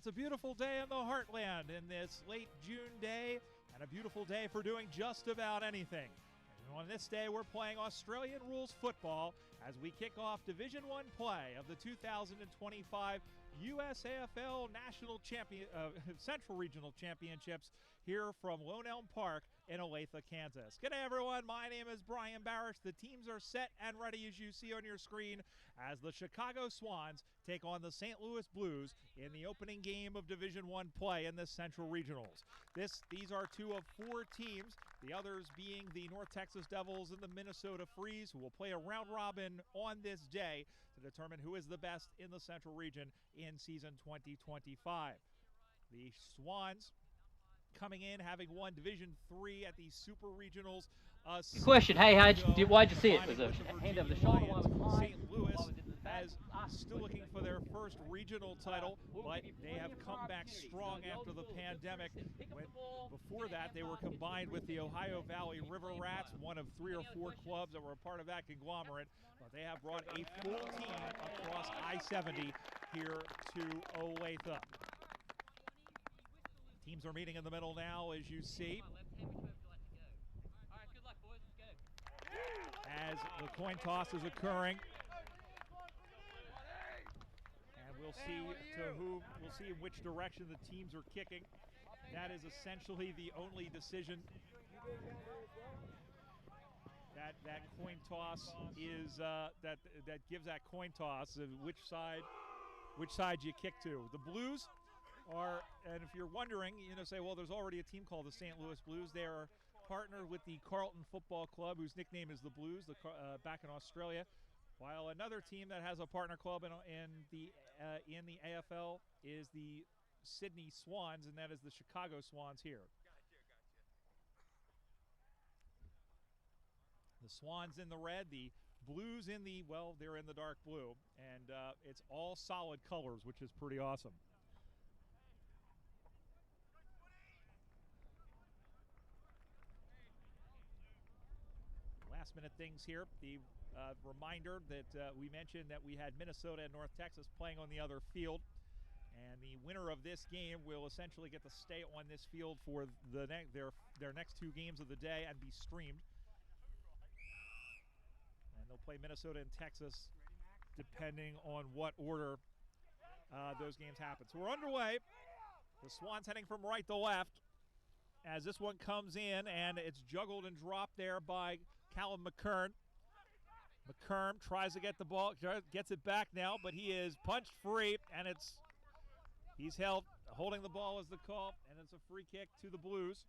It's a beautiful day in the heartland in this late June day, and a beautiful day for doing just about anything. And on this day, we're playing Australian rules football as we kick off Division I play of the 2025 USAFL Central Regional Championships here from Lone Elm Park in Olathe, Kansas. Good day, everyone. My name is Brian Barish. The teams are set and ready, as you see on your screen, as the Chicago Swans take on the St. Louis Blues in the opening game of Division I play in the Central Regionals. These are two of four teams, the others being the North Texas Devils and the Minnesota Freeze, who will play a round robin on this day to determine who is the best in the Central Region in season 2025. The Swans coming in, having won Division III at the Super Regionals. Question: hey, why'd you see it? Was a hand of the shoulder while it was flying? St. Louis is still looking for their first regional title, but they have come back strong after the pandemic. Before that, they were combined with the Ohio Valley River Rats, one of 3 or 4 clubs that were a part of that conglomerate. But they have brought a full team across I-70 here to Olathe. Teams are meeting in the middle now, as you see. As the coin toss is occurring. And we'll see in which direction the teams are kicking. That is essentially the only decision. That coin toss is that gives that coin toss which side you kick to. The Blues are, and if you're wondering, say, well, there's already a team called the St. Louis Blues. They are partnered with the Carlton Football Club, whose nickname is the Blues, back in Australia. While another team that has a partner club in the AFL is the Sydney Swans, and that is the Chicago Swans here. The Swans in the red, the Blues in the, well, they're in the dark blue, and it's all solid colors, which is pretty awesome. Last minute things here. The reminder that we mentioned that we had Minnesota and North Texas playing on the other field, and the winner of this game will essentially get to stay on this field for their next 2 games of the day and be streamed. And they'll play Minnesota and Texas depending on what order those games happen. So we're underway. The Swans heading from right to left as this one comes in, and it's juggled and dropped there by Callum McKern. McKern tries to get the ball, gets it back now, but he is punched free, and he's held. Holding the ball is the call, and it's a free kick to the Blues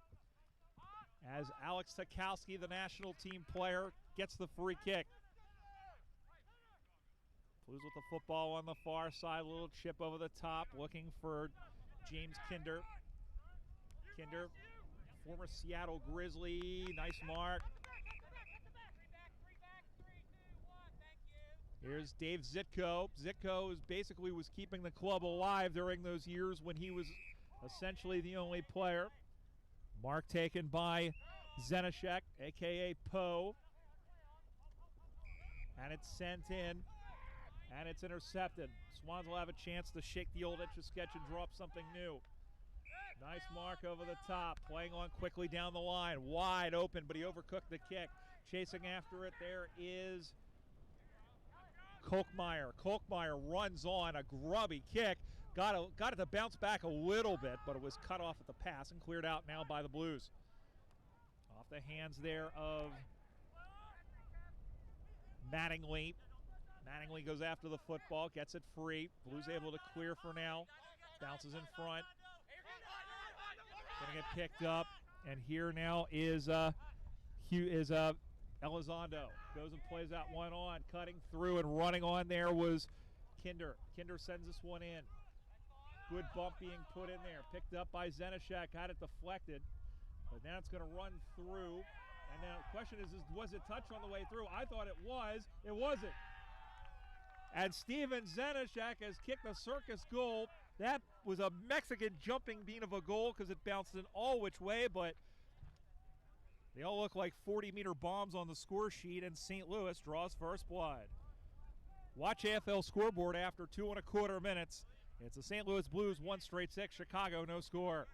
as Alex Tukowski, the national team player, gets the free kick. Blues with the football on the far side, a little chip over the top, looking for James Kinder. Kinder, former Seattle Grizzly, nice mark. Here's Dave Zitko. Zitko was keeping the club alive during those years when he was essentially the only player. Mark taken by Zenishek, a.k.a. Poe. And it's sent in, and it's intercepted. Swans will have a chance to shake the old Etch-a-Sketch and drop something new. Nice mark over the top, playing on quickly down the line. Wide open, but he overcooked the kick. Chasing after it, there is Kolkmeyer. Kolkmeyer runs on a grubby kick. Got it to bounce back a little bit, but it was cut off at the pass and cleared out now by the Blues. Off the hands there of Mattingly. Mattingly goes after the football, gets it free. Blues able to clear for now. Bounces in front. Gonna get picked up, and here now is Elizondo. Goes and plays that one on. Cutting through and running on there was Kinder. Kinder sends this one in. Good bump being put in there. Picked up by Zenishek. Got it deflected. But now it's going to run through. And now the question is was it touched on the way through? I thought it was. It wasn't. And Steven Zenishek has kicked a circus goal. That was a Mexican jumping bean of a goal because it bounced in all which way, but they all look like 40-meter bombs on the score sheet, and St. Louis draws first blood. Watch AFL scoreboard after 2 1/4 minutes It's the St. Louis Blues, 1 straight 6. Chicago, no score.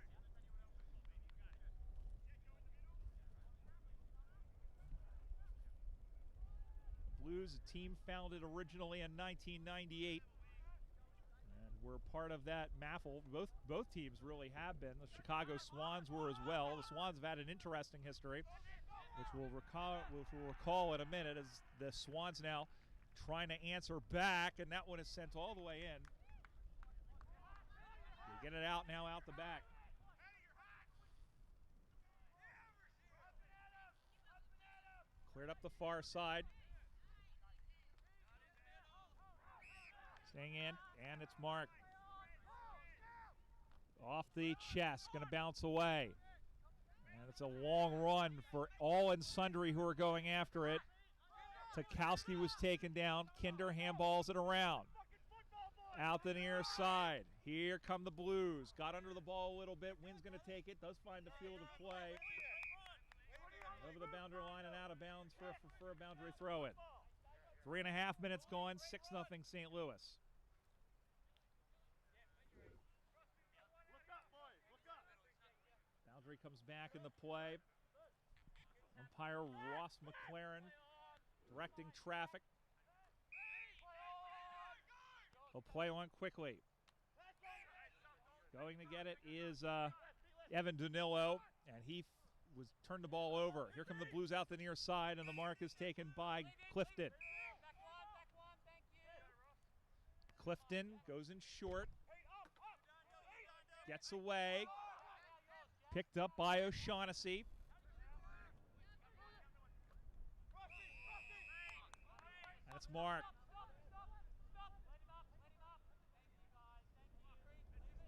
Blues, a team founded originally in 1998. And we're part of that MAFL. Both teams really have been. The Chicago Swans were as well. The Swans have had an interesting history, which we'll recall in a minute, as the Swans now trying to answer back, and that one is sent all the way in. They get it out now, out the back. Cleared up the far side. Staying in, and it's marked. Off the chest, going to bounce away. And it's a long run for all and sundry who are going after it. Tukowski was taken down. Kinder handballs it around. Out the near side. Here come the Blues. Got under the ball a little bit. Wynn's going to take it. Does find the field of play. Over the boundary line and out of bounds for a boundary throw-in. 3.5 minutes gone. 6-0 St. Louis. Boundary comes back in the play. Umpire Ross McLaren directing traffic. He'll play on quickly. Going to get it is Evan Danilo, and he was turned the ball over. Here come the Blues out the near side, and the mark is taken by Clifton. Clifton goes in short. Gets away. Picked up by O'Shaughnessy. And it's marked.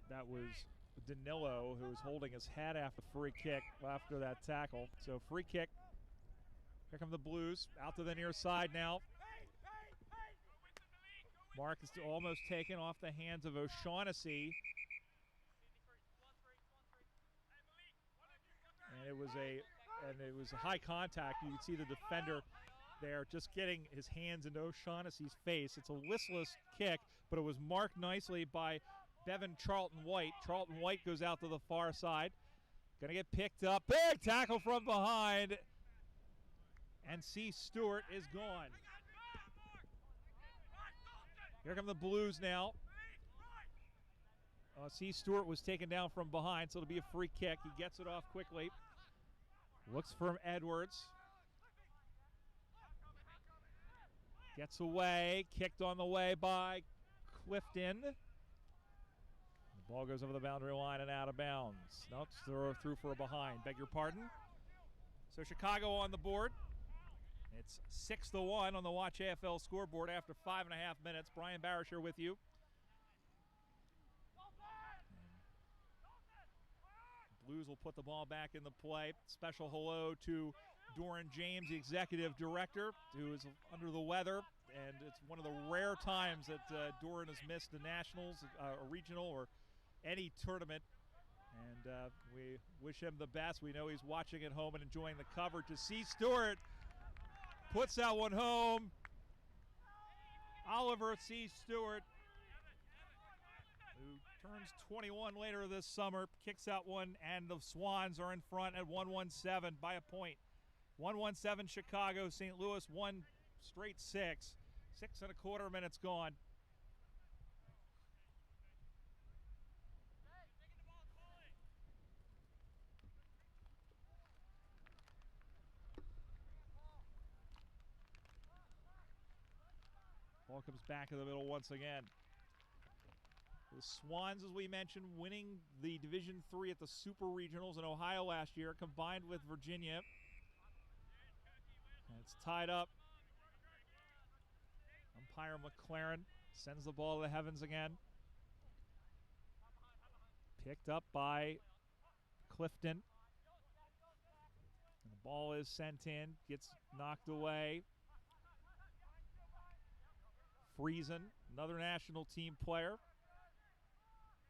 That was Danilo, who was holding his head after free kick after that tackle. So free kick. Here come the Blues. Out to the near side now. Mark is almost taken off the hands of O'Shaughnessy. And it was a high contact. You can see the defender there just getting his hands into O'Shaughnessy's face. It's a listless kick, but it was marked nicely by Bevan Charlton White. Charlton White goes out to the far side. Gonna get picked up. Big tackle from behind. And C. Stewart is gone. Here come the Blues now. C. Stewart was taken down from behind, so it'll be a free kick. He gets it off quickly. Looks for Edwards. Gets away. Kicked on the way by Clifton. The ball goes over the boundary line and out of bounds. No, it's through for a behind. Beg your pardon. So Chicago on the board. It's 6-1 on the Watch AFL scoreboard after 5.5 minutes. Brian Barish here with you. Blues will put the ball back in the play. Special hello to Doran James, the executive director, who is under the weather. And it's one of the rare times that Doran has missed the Nationals, a regional, or any tournament. And we wish him the best. We know he's watching at home and enjoying the coverage. To see Stewart puts that one home. Oliver C. Stewart, who turns 21 later this summer, kicks out one, and the Swans are in front at 1-1-7 by a point. 1-1-7 Chicago, St. Louis 1 straight 6. 6.25 minutes gone. Ball comes back in the middle once again. The Swans, as we mentioned, winning the Division III at the Super Regionals in Ohio last year, combined with Virginia. And it's tied up. Umpire McLaren sends the ball to the heavens again. Picked up by Clifton. And the ball is sent in, gets knocked away. Friesen, another national team player.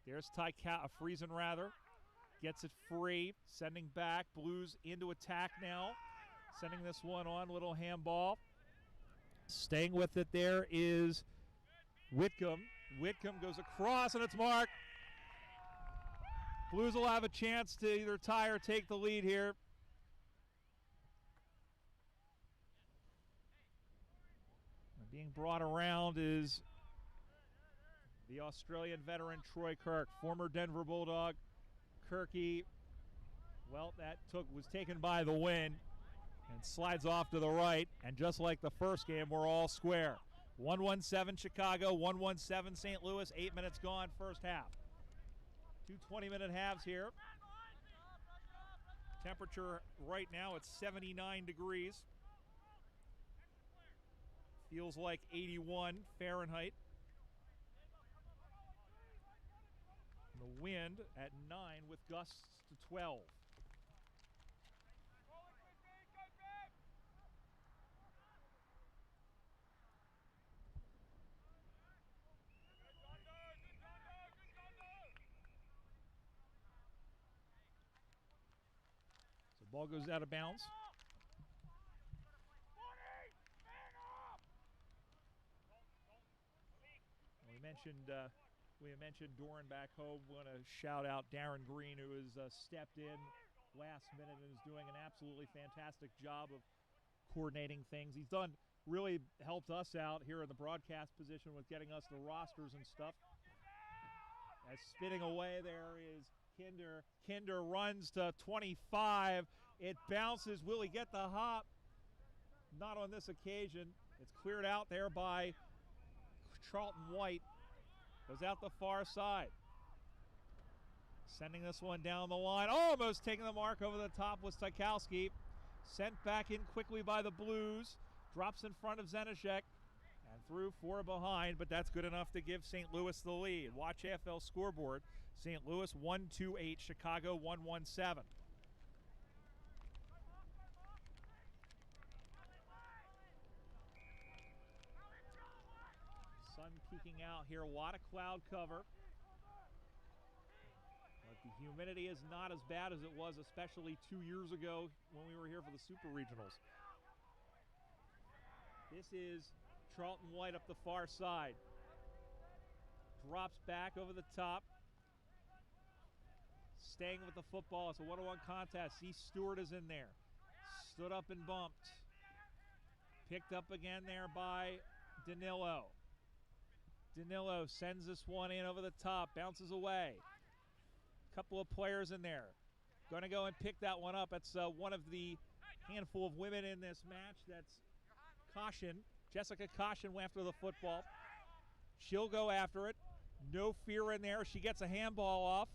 There's Friesen rather. Gets it free, sending back. Blues into attack now. Sending this one on, little handball. Staying with it there is Whitcomb. Whitcomb goes across, and it's marked. Blues will have a chance to either tie or take the lead here. And being brought around is the Australian veteran Troy Kirk, former Denver Bulldog. Kirky, well, that was taken by the wind and slides off to the right. And just like the first game, we're all square. 1-1-7 Chicago, 1-1-7 St. Louis, 8 minutes gone first half. 2 20-minute halves here. Temperature right now it's 79 degrees. Feels like 81 Fahrenheit. The wind at 9 with gusts to 12. So ball goes out of bounds. We mentioned Doran back home. We want to shout out Darren Green, who has stepped in last minute and is doing an absolutely fantastic job of coordinating things. He's really helped us out here in the broadcast position with getting us the rosters and stuff. As spinning away there is Kinder. Kinder runs to 25. It bounces. Will he get the hop? Not on this occasion. It's cleared out there by Charlton White. Goes out the far side. Sending this one down the line. Almost taking the mark over the top was Tykowski. Sent back in quickly by the Blues. Drops in front of Zenishek. And through 4 behind, but that's good enough to give St. Louis the lead. Watch AFL scoreboard. St. Louis 1-2-8, Chicago 1-1-7. Sun peeking out here, a lot of cloud cover. But the humidity is not as bad as it was, especially 2 years ago when we were here for the Super Regionals. This is Charlton White up the far side. Drops back over the top. Staying with the football. It's a one-on-one contest. C. Stewart is in there. Stood up and bumped. Picked up again there by Danilo. Danilo sends this one in over the top. Bounces away. Couple of players in there. Going to go and pick that one up. That's one of the handful of women in this match. That's Caution. Jessica Caution went after the football. She'll go after it. No fear in there. She gets a handball off.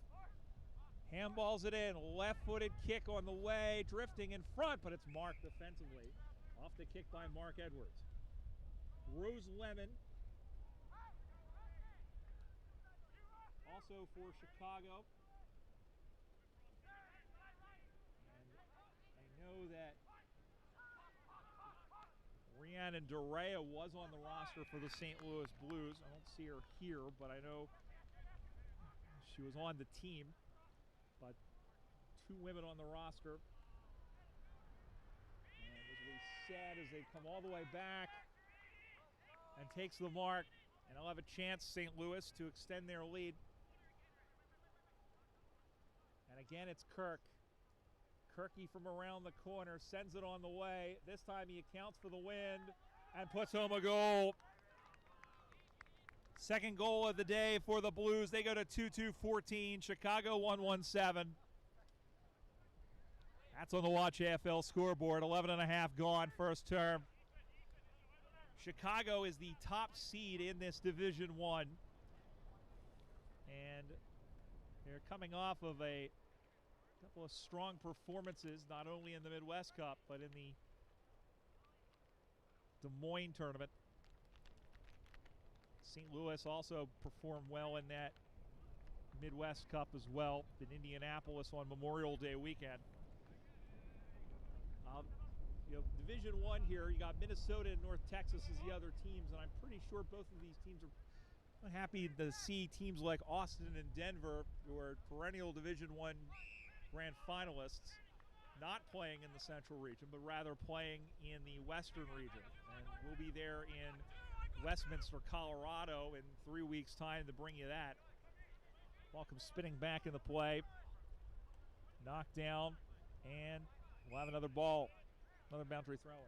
Handballs it in. Left-footed kick on the way. Drifting in front, but it's marked defensively. Off the kick by Mark Edwards. Rose Lemon. Also for Chicago. And I know that Rhiannon Dorea was on the roster for the St. Louis Blues. I don't see her here, but I know she was on the team. But 2 women on the roster. And as we said, as they come all the way back and takes the mark, and they'll have a chance, St. Louis, to extend their lead. And again, it's Kirk. Kirky from around the corner sends it on the way. This time he accounts for the wind and puts home a goal. Second goal of the day for the Blues. They go to 2-2-14. Chicago 1-1-7. That's on the Watch AFL scoreboard. 11.5 gone first term. Chicago is the top seed in this Division I. And they're coming off of a couple of strong performances, not only in the Midwest Cup, but in the Des Moines tournament. St. Louis also performed well in that Midwest Cup as well in Indianapolis on Memorial Day weekend. Division I here, you got Minnesota and North Texas as the other teams, and I'm pretty sure both of these teams are happy to see teams like Austin and Denver, who are perennial Division I grand finalists, not playing in the Central region, but rather playing in the Western region. And we'll be there in Westminster, Colorado in 3 weeks' time to bring you that. Ball comes spinning back in the play. Knocked down, and we'll have another ball, another boundary throw in.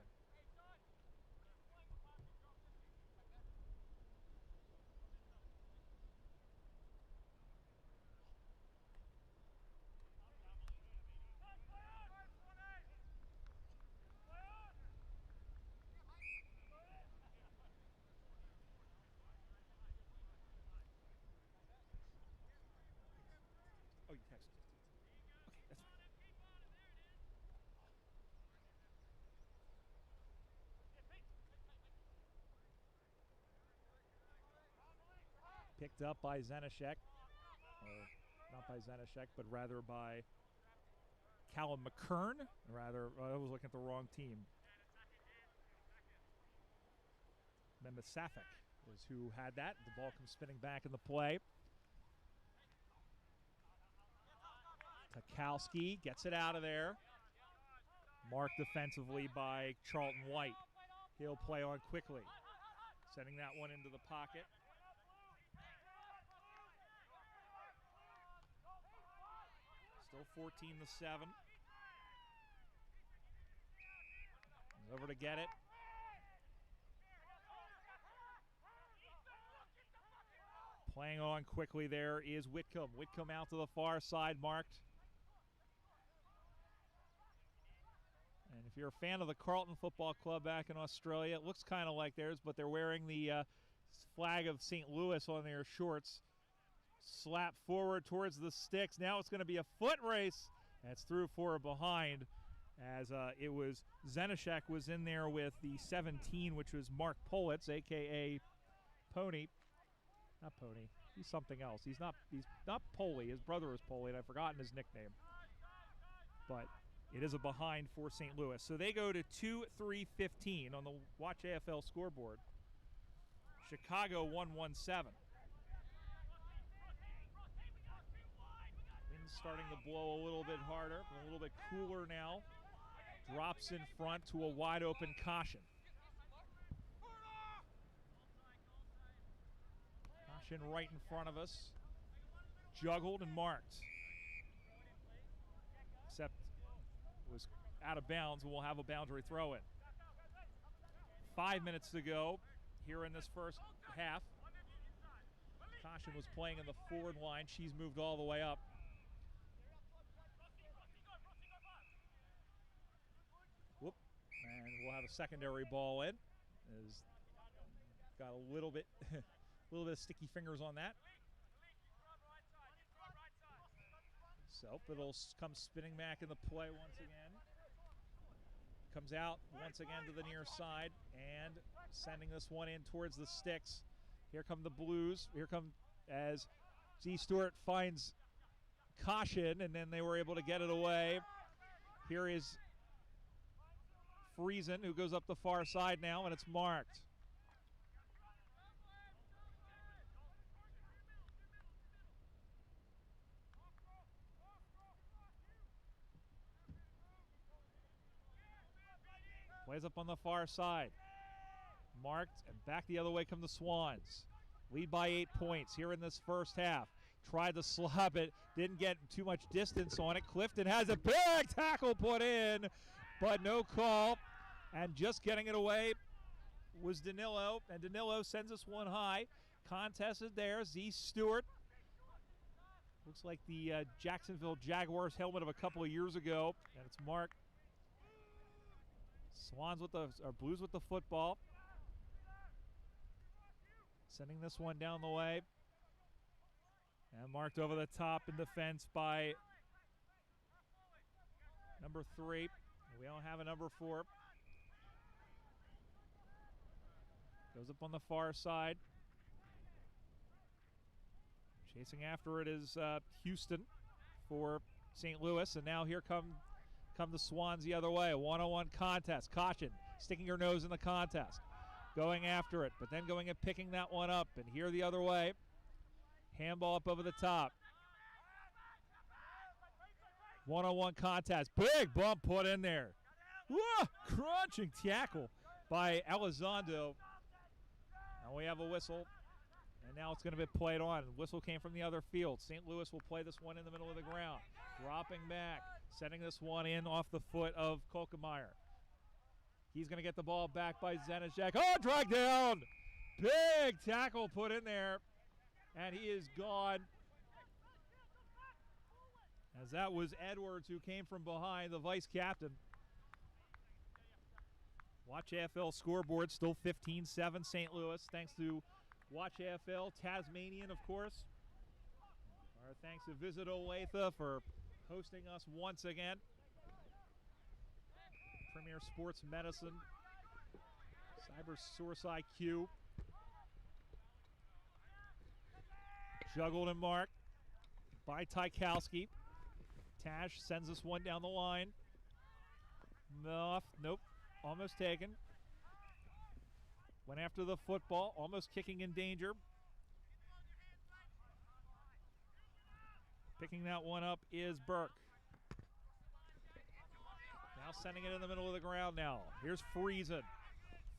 Oh, you texted. Okay, that's fine. Picked up by Zenishek. Or not by Zenishek, but rather by Callum McKern. Rather, I was looking at the wrong team. Memisafik is who had that. The ball comes spinning back in the play. Takowski gets it out of there. Marked defensively by Charlton White. He'll play on quickly. Sending that one into the pocket. Still 14-7. Over to get it. Playing on quickly there is Whitcomb. Whitcomb out to the far side, marked. And if you're a fan of the Carlton Football Club back in Australia, it looks kind of like theirs, but they're wearing the flag of St. Louis on their shorts. Slap forward towards the sticks. Now it's going to be a foot race. That's through for a behind, as it was Zenishek was in there with the 17, which was Mark Politz, a.k.a. Pony. Not Pony. He's something else. He's not Poley. His brother is Poley, and I've forgotten his nickname. But it is a behind for St. Louis. So they go to 2-3-15 on the Watch AFL scoreboard. Chicago 1-1-7. Wind starting to blow a little bit harder, a little bit cooler now. Drops in front to a wide open caution. Caution right in front of us. Juggled and marked. Except it was out of bounds, and we'll have a boundary throw in. 5 minutes to go here in this first half. Caution was playing in the forward line. She's moved all the way up. Whoop. And we'll have a secondary ball in. Got a little bit of sticky fingers on that. So it'll come spinning back in the play once again. Comes out once again to the near side and sending this one in towards the sticks. Here come the Blues. Here come as Z Stewart finds Caution, and then they were able to get it away. Here is Friesen, who goes up the far side now, and it's marked. Plays up on the far side. Marked, and back the other way come the Swans. Lead by 8 points here in this first half. Tried to slob it, didn't get too much distance on it. Clifton has a big tackle put in, but no call. And just getting it away was Danilo, and Danilo sends us one high. Contested there, Z Stewart. Looks like the Jacksonville Jaguars helmet of a couple of years ago, and it's marked. Swans with the, or Blues with the football. Sending this one down the way. And marked over the top in defense by number 3. We don't have a number 4. Goes up on the far side. Chasing after it is Houston for St. Louis. And now here come the Swans the other way. A one-on-one contest. Caution, sticking her nose in the contest. Going after it, but then going and picking that one up. And here the other way. Handball up over the top. One-on-one contest. Big bump put in there. Whoa, crunching tackle by Elizondo. Now we have a whistle, and now it's going to be played on. The whistle came from the other field. St. Louis will play this one in the middle of the ground. Dropping back, setting this one in off the foot of Kolkemeyer. He's going to get the ball back by Zenizek. Oh, drag down! Big tackle put in there, and he is gone. As that was Edwards who came from behind, the vice captain. Watch AFL scoreboard still 15-7 St. Louis, thanks to Watch AFL Tasmanian, of course. Our thanks to Visit Olathe for hosting us once again. Premier Sports Medicine, Cyber Source IQ. Juggled and marked by Tykowski. Tash sends this one down the line. Nope, almost taken. Went after the football, almost kicking in danger. Picking that one up is Burke. Now sending it in the middle of the ground now. Here's Friesen.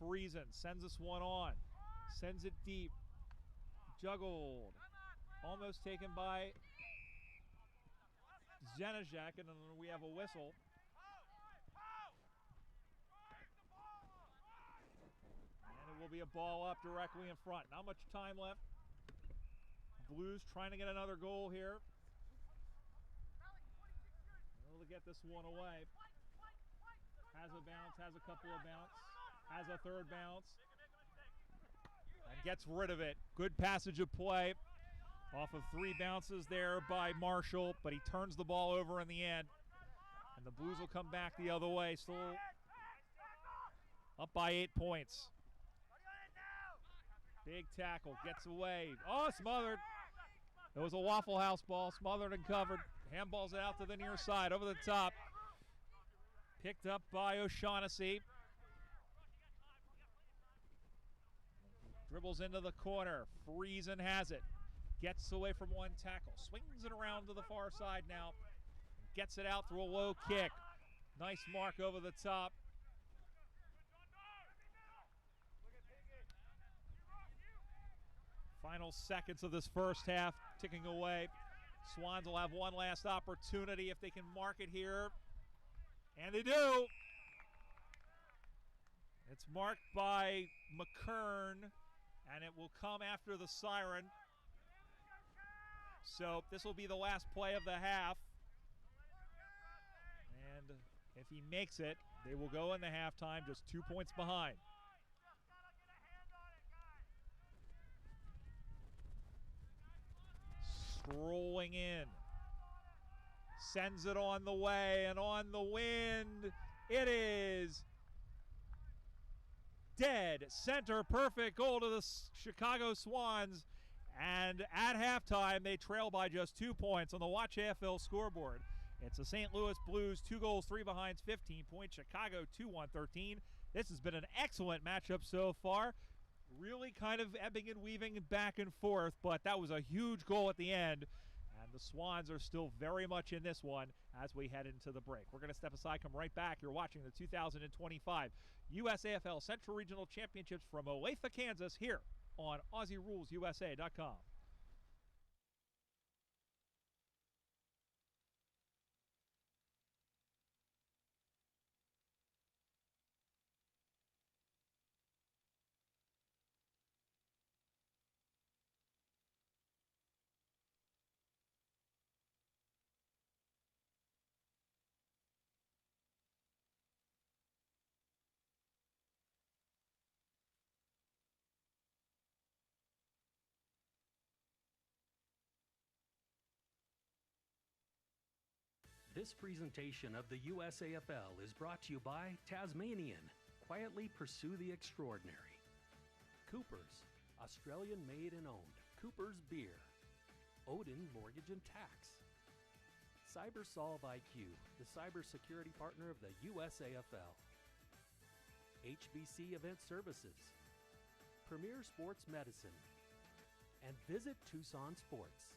Friesen sends this one on. Sends it deep. Juggled. Almost taken by Zenizek, and then we have a whistle. And it will be a ball up directly in front. Not much time left. Blues trying to get another goal here. Able to get this one away. Has a bounce, has a couple of bounce, has a third bounce, and gets rid of it. Good passage of play off of 3 bounces there by Marshall, but he turns the ball over in the end, and the Blues will come back the other way, still up by 8 points. Big tackle, gets away. Oh, smothered. It was a Waffle House ball, smothered and covered. Handballs it out to the near side, over the top. Picked up by O'Shaughnessy. Dribbles into the corner. Friesen has it. Gets away from one tackle. Swings it around to the far side now. Gets it out through a low kick. Nice mark over the top. Final seconds of this first half ticking away. Swans will have one last opportunity if they can mark it here. And they do. It's marked by McKern, and it will come after the siren. So this will be the last play of the half. And if he makes it, they will go in the halftime just 2 points behind. Strolling in. Sends it on the way and on the wind. It is dead center, perfect goal to the Chicago Swans. And at halftime, they trail by just 2 points on the Watch AFL scoreboard. It's the St. Louis Blues, 2 goals, 3 behinds, 15 points. Chicago 2-1-13. This has been an excellent matchup so far. Really kind of ebbing and weaving back and forth, but that was a huge goal at the end. And the Swans are still very much in this one as we head into the break. We're going to step aside, come right back. You're watching the 2025 USAFL Central Regional Championships from Olathe, Kansas, here on AussieRulesUSA.com. This presentation of the USAFL is brought to you by Tasmanian. Quietly pursue the extraordinary. Cooper's, Australian made and owned. Cooper's Beer. Odin Mortgage and Tax. CyberSolve IQ, the cybersecurity partner of the USAFL. HBC Event Services. Premier Sports Medicine. And Visit Tucson Sports.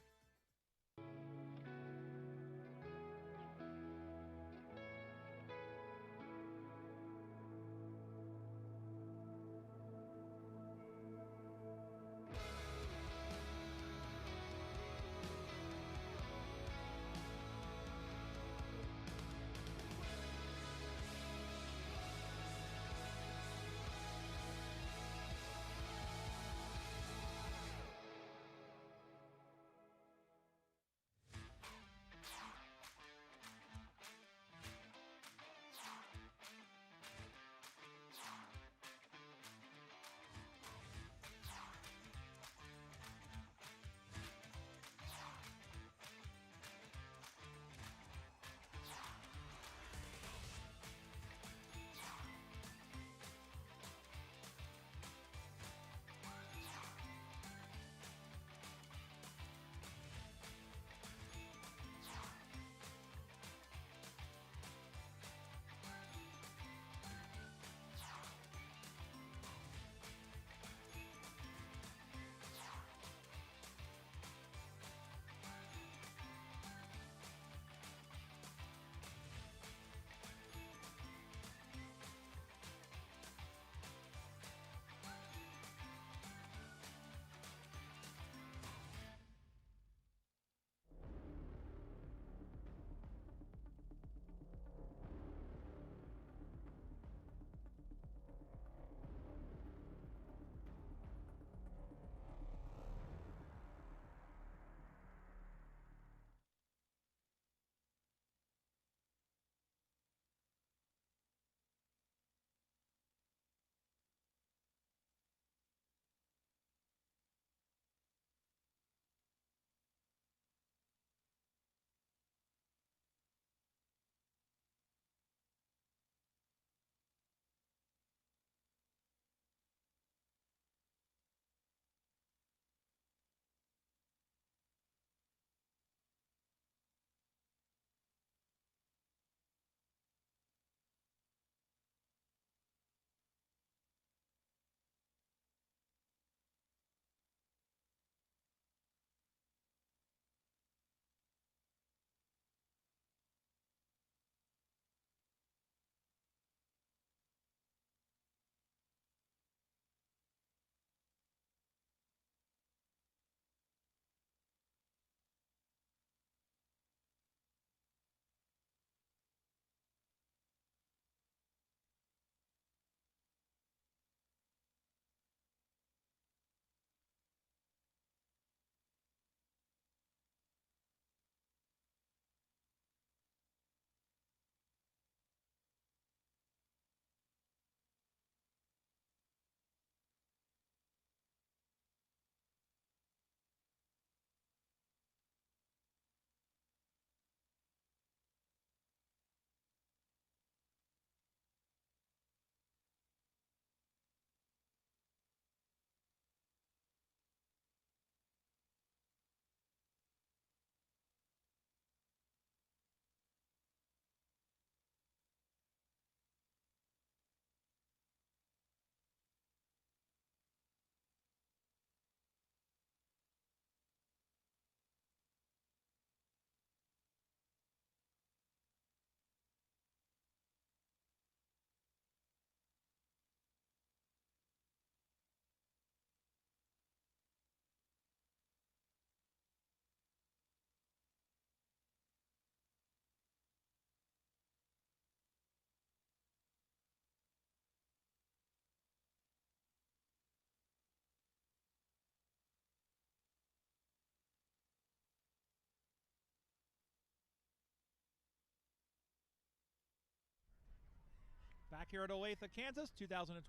here at Olathe, Kansas, 2025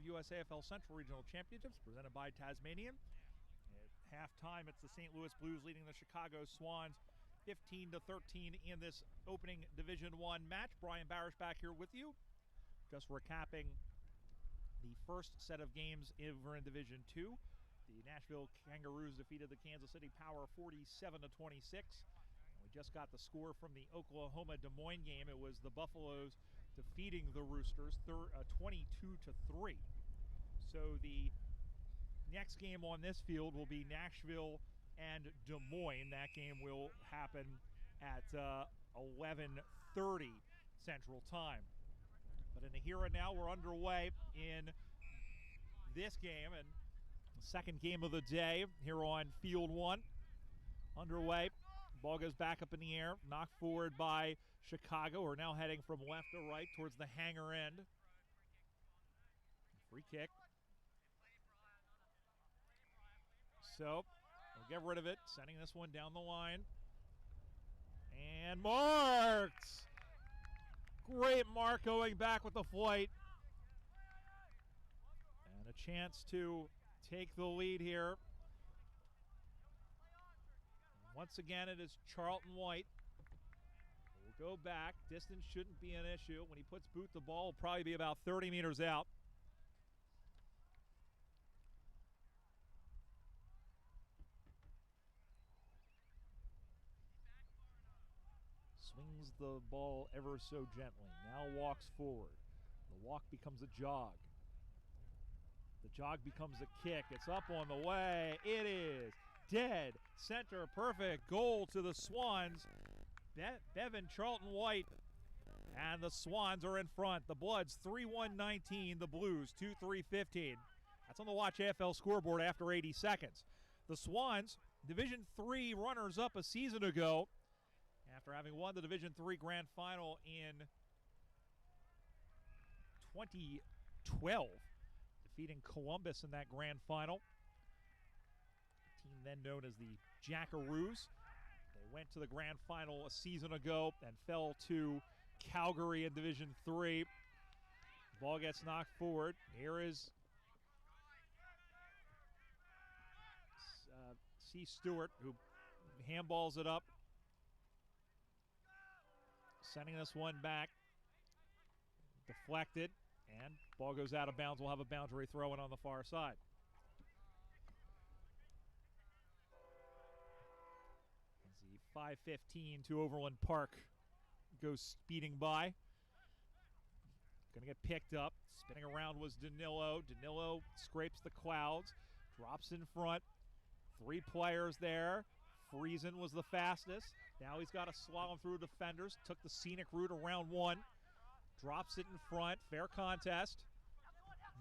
USAFL Central Regional Championships presented by Tasmanian. At halftime, it's the St. Louis Blues leading the Chicago Swans 15-13 in this opening Division I match. Brian Barish back here with you, just recapping the first set of games over in Division II. The Nashville Kangaroos defeated the Kansas City Power 47-26. We just got the score from the Oklahoma-Des Moines game. It was the Buffaloes defeating the Roosters 22-3. So the next game on this field will be Nashville and Des Moines. That game will happen at 11:30 Central Time. But in the here and now, we're underway in this game, and the second game of the day here on Field 1. Underway. Ball goes back up in the air, knocked forward by Chicago. We're now heading from left to right towards the hanger end. Free kick. So, we'll get rid of it, sending this one down the line. And marked! Great mark going back with the flight. And a chance to take the lead here. Once again, it is Charlton White. We'll go back. Distance shouldn't be an issue. When he puts boot the ball, will probably be about 30 meters out. Swings the ball ever so gently. Now walks forward. The walk becomes a jog. The jog becomes a kick. It's up on the way. It is dead center. Perfect goal to the Swans. Bevan Charlton White. And the Swans are in front. The Bloods 3-1-19. The Blues 2-3-15. That's on the Watch AFL scoreboard after 80 seconds. The Swans, Division III runners-up a season ago, after having won the Division III Grand Final in 2012, defeating Columbus in that Grand Final. The team then known as the Jackaroos. They went to the Grand Final a season ago and fell to Calgary in Division III. Ball gets knocked forward. Here is C. Stewart, who handballs it up. Sending this one back. Deflected. And ball goes out of bounds. We'll have a boundary throw in on the far side. As the 5:15 to Overland Park goes speeding by. Going to get picked up. Spinning around was Danilo. Danilo scrapes the clouds. Drops in front. 3 players there. Friesen was the fastest. Now he's got to slalom through defenders. Took the scenic route around one. Drops it in front. Fair contest.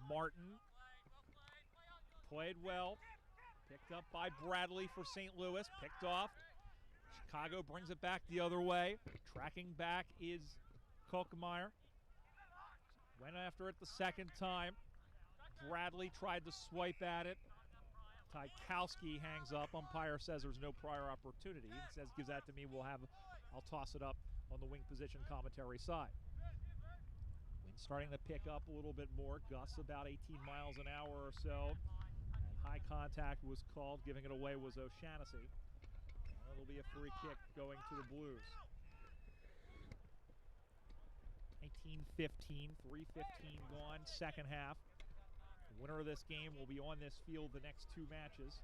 Martin played well. Picked up by Bradley for St. Louis. Picked off. Chicago brings it back the other way. Tracking back is Kokemeyer. Went after it the second time. Bradley tried to swipe at it. Tykowski hangs up. Umpire says there's no prior opportunity. He says, gives that to me. I'll toss it up on the wing position commentary side. Wind starting to pick up a little bit more. Gusts about 18 miles an hour or so. And high contact was called. Giving it away was O'Shaughnessy. And it'll be a free kick going to the Blues. 19-15, 3:15 gone, second half. The winner of this game will be on this field the next 2 matches.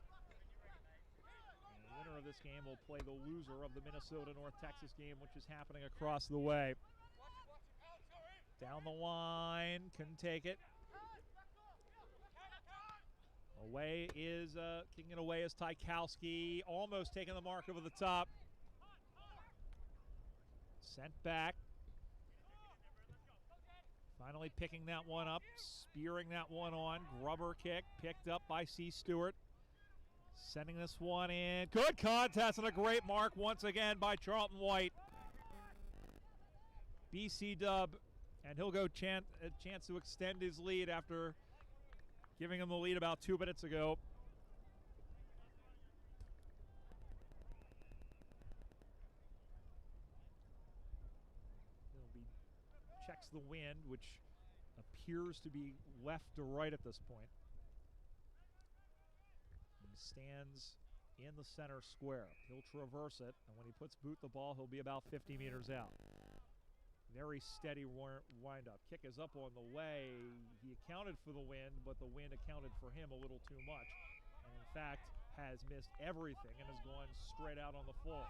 And the winner of this game will play the loser of the Minnesota-North Texas game, which is happening across the way. Down the line, couldn't take it. Away is, kicking it away is Tykowski, almost taking the mark over the top. Sent back. Finally picking that one up, spearing that one on. Grubber kick, picked up by C. Stewart. Sending this one in. Good contest and a great mark once again by Charlton White. BC Dub, and he'll go a chance to extend his lead after giving him the lead about 2 minutes ago. Checks the wind, which appears to be left to right at this point. He stands in the center square. He'll traverse it, and when he puts boot the ball, he'll be about 50 meters out. Very steady wind-up. Kick is up on the way. He accounted for the wind, but the wind accounted for him a little too much. And in fact, has missed everything and has gone straight out on the full.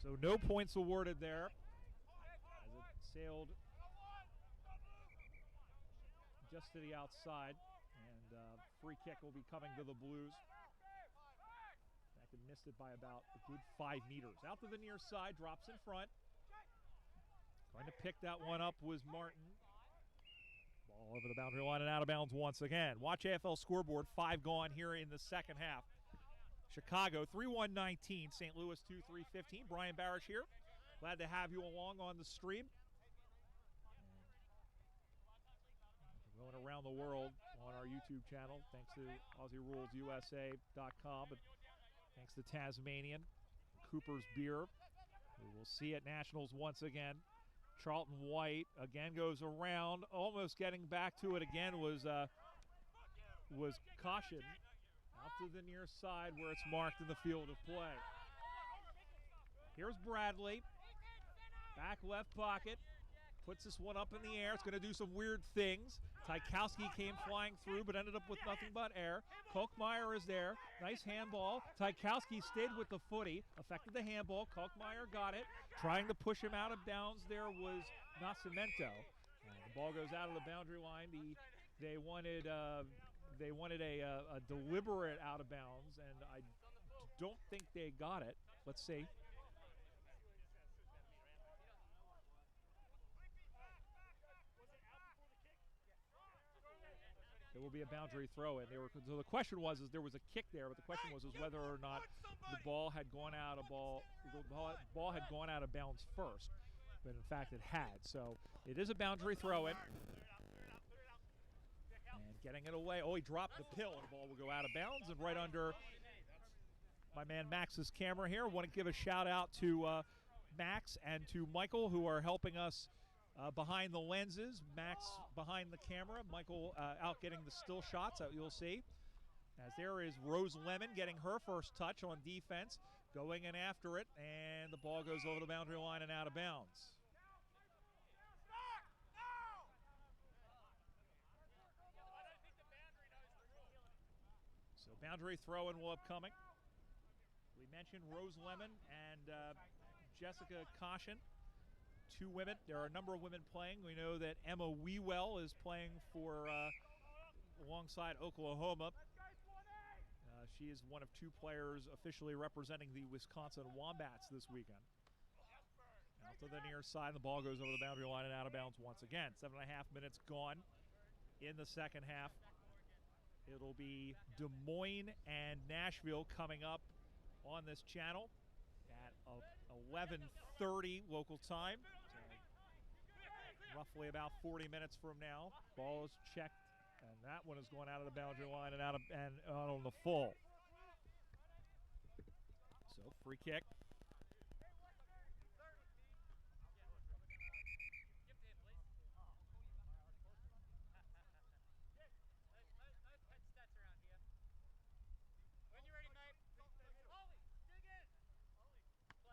So no points awarded there as it sailed just to the outside. And free kick will be coming to the Blues. In fact, it missed it by about a good 5 meters. Out to the near side, drops in front. Going to pick that one up was Martin. Ball over the boundary line and out of bounds once again. Watch AFL scoreboard, 5 gone here in the second half. Chicago 3-1-19, St. Louis 2-3-15. Brian Barish here. Glad to have you along on the stream. Going around the world on our YouTube channel, thanks to AussieRulesUSA.com, and thanks to Tasmanian, Cooper's Beer. We will see at Nationals once again. Charlton White again goes around, almost getting back to it again, was cautioned out to the near side where it's marked in the field of play. Here's Bradley, back left pocket, puts this one up in the air. It's going to do some weird things. Tykowski came flying through but ended up with nothing but air. Kolkmeyer is there. Nice handball. Tykowski stayed with the footy, affected the handball. Kolkmeyer got it. Trying to push him out of bounds there was Nascimento. And the ball goes out of the boundary line. They wanted a deliberate out of bounds, and I don't think they got it. Let's see. There will be a boundary throw in. So the question was, there was a kick there, but the question was whether or not the ball had gone out of bounds first. But in fact, it had. So it is a boundary throw in. And getting it away. Oh, he dropped the pill, and the ball will go out of bounds and right under my man Max's camera here. I want to give a shout out to Max and to Michael, who are helping us behind the lenses. Max behind the camera. Michael out getting the still shots that you'll see. As there is Rose Lemon getting her first touch on defense, going in after it, and the ball goes over the boundary line and out of bounds. So boundary throw-in will upcoming. We mentioned Rose Lemon and Jessica Caution. 2 women. There are a number of women playing. We know that Emma Wewell is playing for alongside Oklahoma. She is one of 2 players officially representing the Wisconsin Wombats this weekend. Out to the near side, the ball goes over the boundary line and out of bounds once again. 7.5 minutes gone in the second half. It'll be Des Moines and Nashville coming up on this channel at 11:30 local time. Roughly about 40 minutes from now. Ball is checked, and that one is going out of the boundary line and out on the full. So free kick.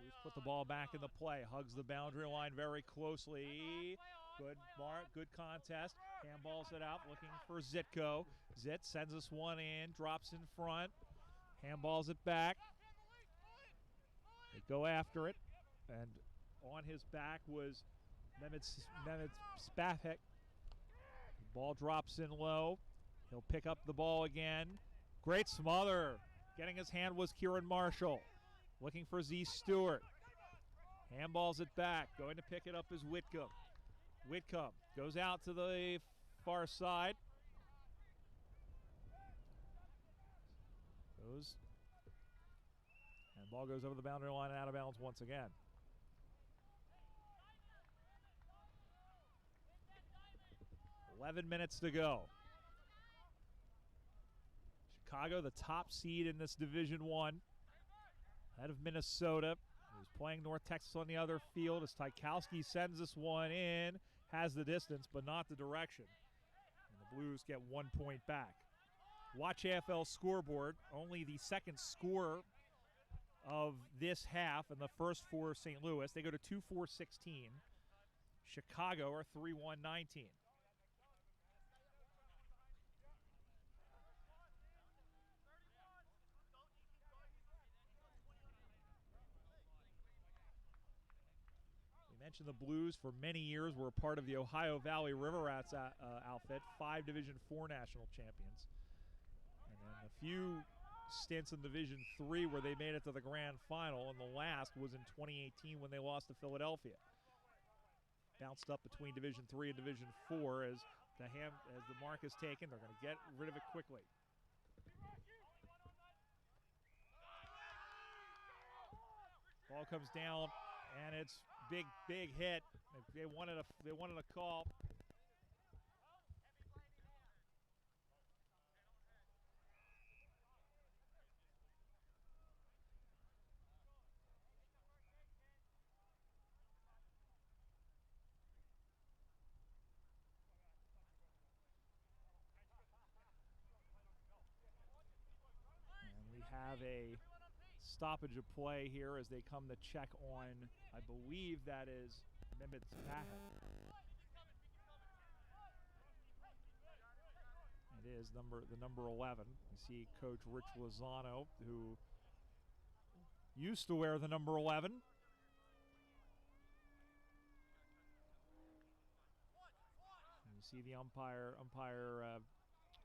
He's put the ball back in the play. Hugs the boundary line very closely. Good mark, good contest. Handballs it out, looking for Zitko. Zit sends us one in, drops in front. Handballs it back. They go after it. And on his back was Mehmet Spafek. The ball drops in low. He'll pick up the ball again. Great smother. Getting his hand was Kieran Marshall. Looking for Z Stewart. Handballs it back. Going to pick it up is Whitcomb. Whitcomb goes out to the far side. And ball goes over the boundary line and out of bounds once again. $11 to go. Chicago, the top seed in this Division I. Ahead of Minnesota, who's playing North Texas on the other field as Tykowski sends this one in. has the distance but not the direction. And the Blues get 1 point back. Watch AFL scoreboard. Only the second scorer of this half and the first for St. Louis. They go to 2-4-16. Chicago are 3-1-19. Mentioned the Blues for many years were a part of the Ohio Valley River Rats outfit, 5 Division IV national champions. And then a few stints in Division III where they made it to the grand final, and the last was in 2018 when they lost to Philadelphia. Bounced up between Division III and Division IV as the mark is taken. They're going to get rid of it quickly. Ball comes down, and it's big hit. They wanted a call. And we have a stoppage of play here as they come to check on, I believe that is Mehmet Pahat. It is the number 11. You see Coach Rich Lozano, who used to wear the number 11. And you see the umpire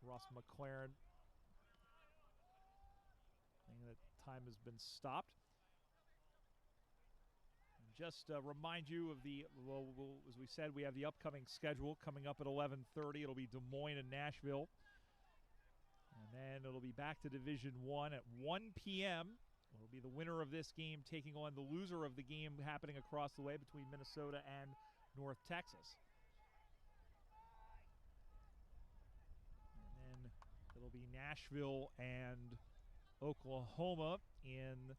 Ross McLaren saying that time has been stopped. Just remind you of as we said, we have the upcoming schedule coming up at 11:30. It'll be Des Moines and Nashville. And then it'll be back to Division I at 1 p.m. It'll be the winner of this game taking on the loser of the game happening across the way between Minnesota and North Texas. And then it'll be Nashville and Oklahoma in.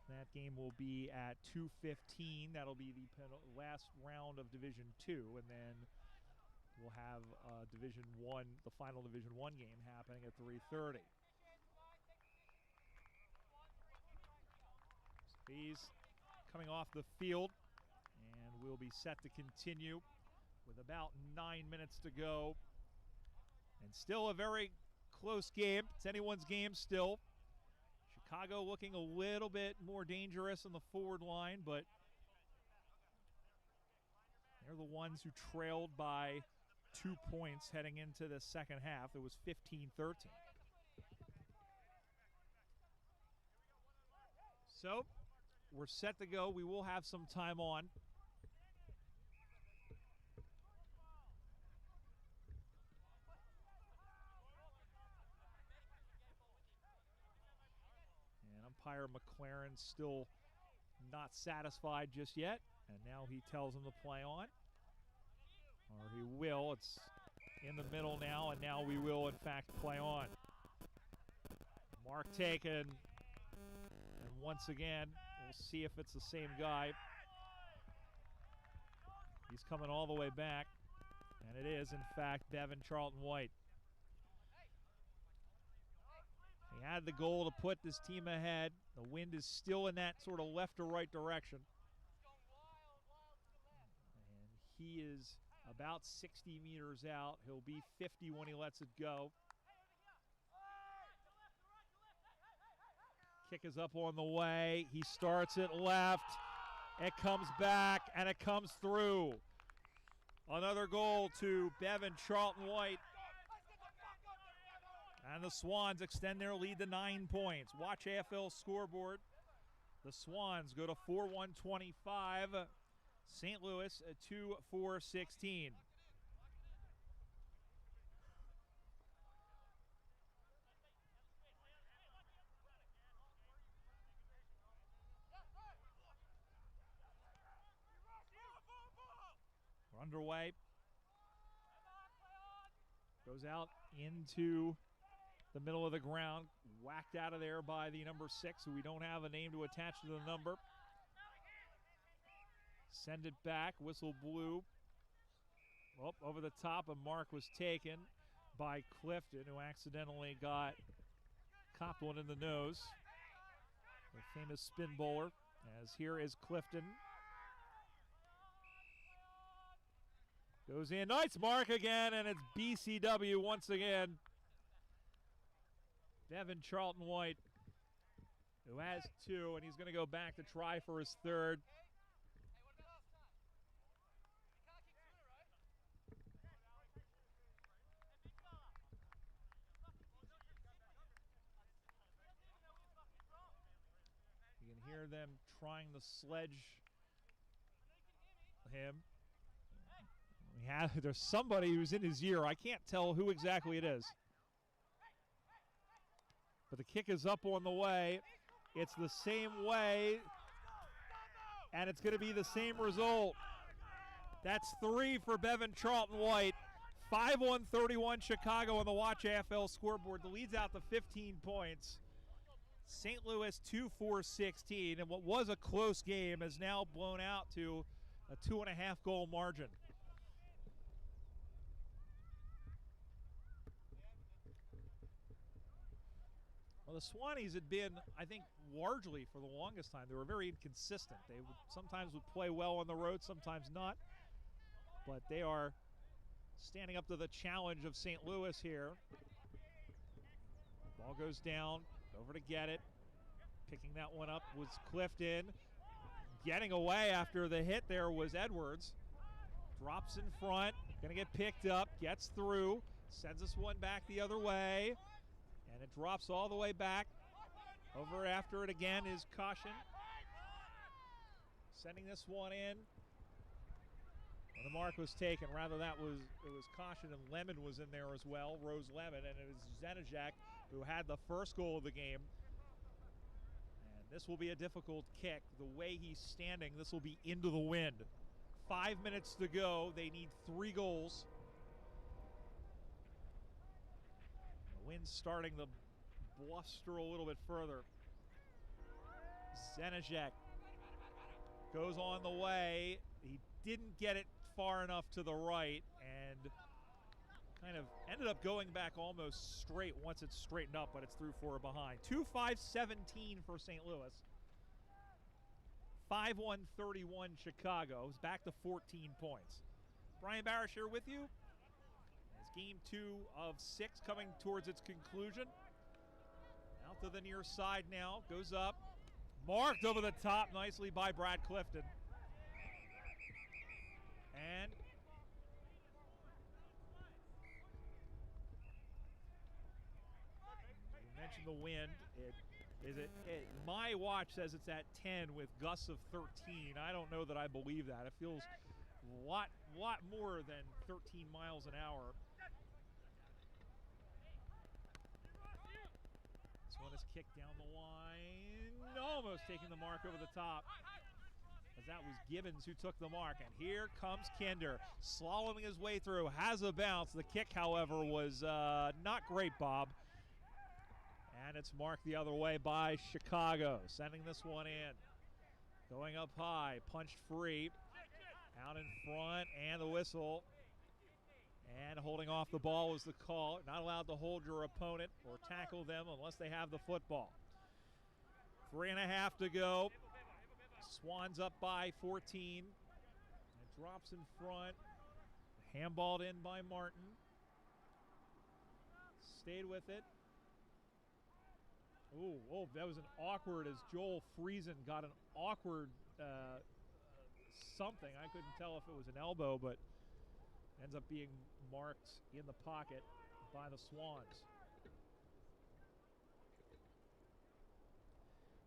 That game will be at 2:15. That'll be the last round of Division II, and then we'll have Division I, the final Division I game happening at 3:30. He's coming off the field, and we'll be set to continue with about 9 minutes to go. And still a very close game. It's anyone's game still. Chicago looking a little bit more dangerous on the forward line, but they're the ones who trailed by 2 points heading into the second half. It was 15-13. So we're set to go. We will have some time on. Umpire McLaren still not satisfied just yet, and now he tells him to play on, or he will. It's in the middle now, and now we will in fact play on. Mark taken, and once again we'll see if it's the same guy. He's coming all the way back, and it is in fact Bevan Charlton White. He had the goal to put this team ahead. The wind is still in that sort of left or right direction. And he is about 60 meters out. He'll be 50 when he lets it go. Kick is up on the way. He starts it left. It comes back, and it comes through. Another goal to Bevan Charlton White. And the Swans extend their lead to 9 points. Watch AFL scoreboard. The Swans go to 4-1-25. St. Louis 2-4-16. We're underway. Goes out into the middle of the ground, whacked out of there by the number 6, who we don't have a name to attach to the number. Send it back, whistle blew. Well, over the top, a mark was taken by Clifton, who accidentally copped one in the nose. The famous spin bowler, as here is Clifton. Goes in, nice mark again, and it's BCW once again. Devin Charlton White, who has 2, and he's going to go back to try for his 3rd. You can hear them trying to sledge him. There's somebody who's in his ear. I can't tell who exactly it is. But the kick is up on the way. It's the same way, and it's going to be the same result. That's 3 for Bevan Charlton White. 5-1-31 Chicago on the Watch AFL scoreboard. The lead's out to 15 points. St. Louis 2-4-16, and what was a close game is now blown out to a 2.5 goal margin. Well, the Swannies had been, I think, largely for the longest time, they were very inconsistent. They sometimes would play well on the road, sometimes not. But they are standing up to the challenge of St. Louis here. Ball goes down, over to get it. Picking that one up was Clifton. Getting away after the hit there was Edwards. Drops in front, gonna get picked up, gets through, sends this one back the other way. And it drops all the way back. Over after it again is Caution. Sending this one in. Well, the mark was taken. Rather, it was Caution, and Lemon was in there as well. Rose Lemon, and it was Zenajak who had the first goal of the game. And this will be a difficult kick. The way he's standing, this will be into the wind. 5 minutes to go. They need 3 goals. Wind's starting to bluster a little bit further. Zenajek goes on the way. He didn't get it far enough to the right and kind of ended up going back almost straight once it's straightened up, but it's through for a behind. 2-5-17 for St. Louis. 5-1-31 Chicago. It's back to 14 points. Brian Barish here with you. Game 2 of 6 coming towards its conclusion. Out to the near side now. Goes up. Marked over the top nicely by Brad Clifton. And you mentioned the wind. My watch says it's at 10 with gusts of 13. I don't know that I believe that. It feels a lot more than 13 miles an hour. One is kicked down the line, almost taking the mark over the top, as that was Gibbons who took the mark. And here comes Kinder, slaloming his way through, has a bounce. The kick, however, was not great, Bob. And it's marked the other way by Chicago, sending this one in. Going up high, punched free, out in front, and the whistle. And holding off the ball was the call. Not allowed to hold your opponent or tackle them unless they have the football. 3.5 to go. Swans up by 14. It drops in front. Handballed in by Martin. Stayed with it. Oh, that was an awkward, as Joel Friesen got an awkward something. I couldn't tell if it was an elbow, but ends up being marked in the pocket by the Swans.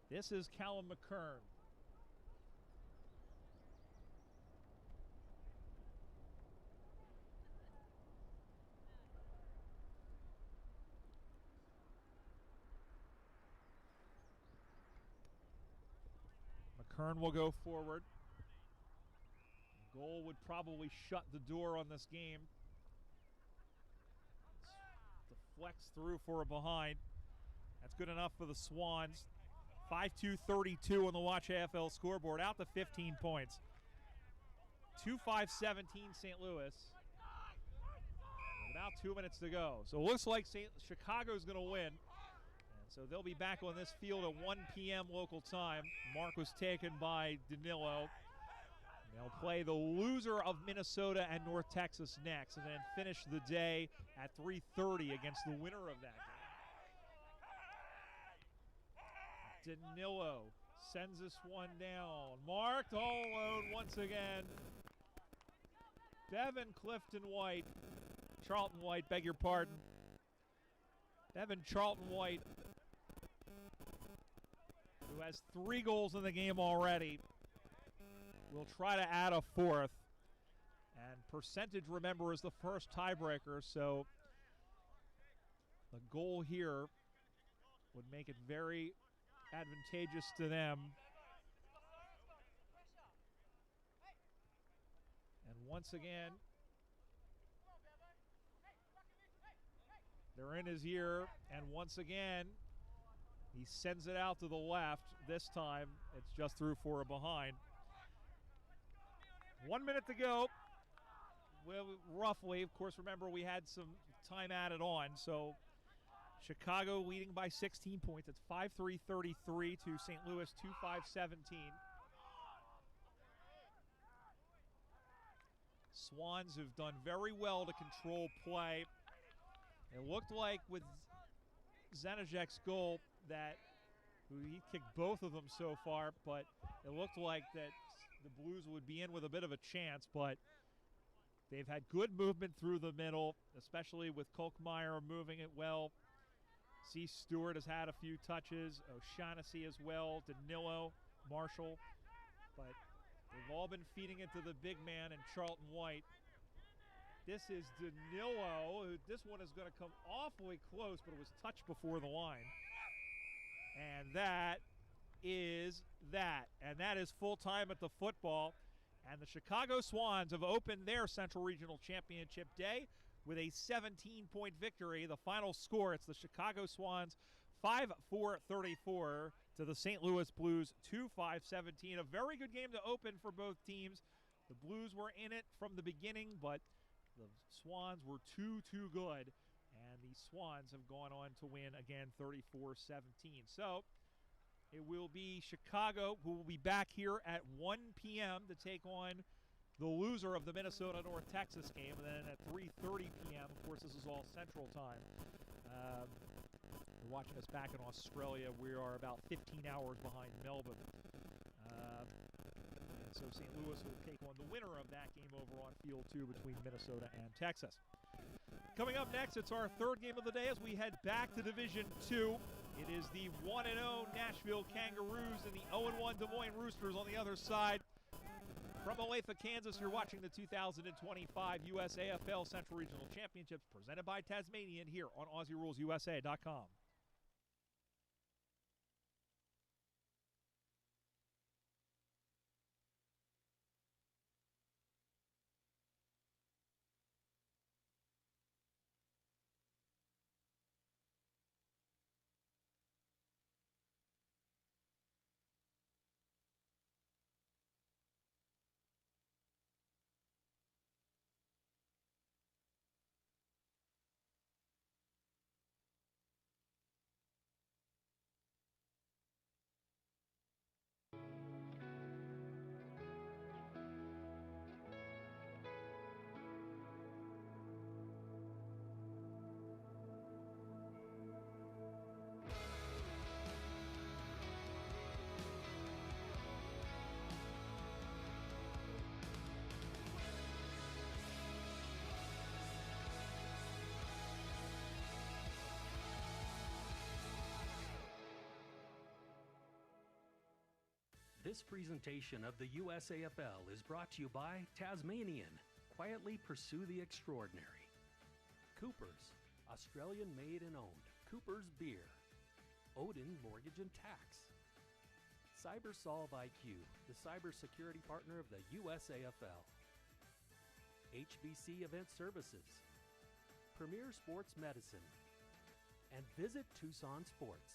This is Callum McKern. McKern will go forward. Goal would probably shut the door on this game. Deflects through for a behind. That's good enough for the Swans. 5-2-32 on the Watch AFL scoreboard. Out to 15 points. 2-5-17 St. Louis. About 2 minutes to go. So it looks like Chicago's going to win. And so they'll be back on this field at 1 p.m. local time. Mark was taken by Danilo. They'll play the loser of Minnesota and North Texas next, and then finish the day at 3:30 against the winner of that game. Danilo sends this one down. Marked all alone once again. Devin Charlton White, beg your pardon. Devin Charlton White, who has 3 goals in the game already, will try to add a 4th. And percentage, remember, is the first tiebreaker, so the goal here would make it very advantageous to them. And once again, they're in his ear, and once again, he sends it out to the left. This time, it's just through for a behind. 1 minute to go. Well, roughly, of course, remember we had some time added on, so Chicago leading by 16 points. It's 5-3-33 to St. Louis 2-5-17. Swans have done very well to control play. It looked like with Zanajek's goal that he kicked both of them so far, but it looked like that the Blues would be in with a bit of a chance, but they've had good movement through the middle, especially with Kolkmeyer moving it well. C. Stewart has had a few touches, O'Shaughnessy as well, Danilo, Marshall, but they've all been feeding it to the big man and Charlton White. This is Danilo. This one is going to come awfully close, but it was touched before the line. And that is that. And that is full time at the football. And the Chicago Swans have opened their Central Regional Championship day with a 17-point victory. The final score, it's the Chicago Swans 5-4-34 to the St. Louis Blues 2-5-17. A very good game to open for both teams. The Blues were in it from the beginning, but the Swans were too good. And the Swans have gone on to win again 34-17. So it will be Chicago who will be back here at 1 p.m. to take on the loser of the Minnesota-North Texas game. And then at 3:30 p.m., of course, this is all Central Time. You're watching us back in Australia. We are about 15 hours behind Melbourne. And so St. Louis will take on the winner of that game over on Field 2 between Minnesota and Texas. Coming up next, it's our 3rd game of the day as we head back to Division 2. It is the 1-0 Nashville Kangaroos and the 0-1 Des Moines Roosters on the other side. From Olathe, Kansas, you're watching the 2025 USAFL Central Regional Championships presented by Tasmanian here on AussieRulesUSA.com. This presentation of the USAFL is brought to you by Tasmanian. Quietly pursue the extraordinary. Cooper's, Australian made and owned. Cooper's Beer. Odin Mortgage and Tax. CyberSolve IQ, the cybersecurity partner of the USAFL. HBC Event Services. Premier Sports Medicine. And Visit Tucson Sports.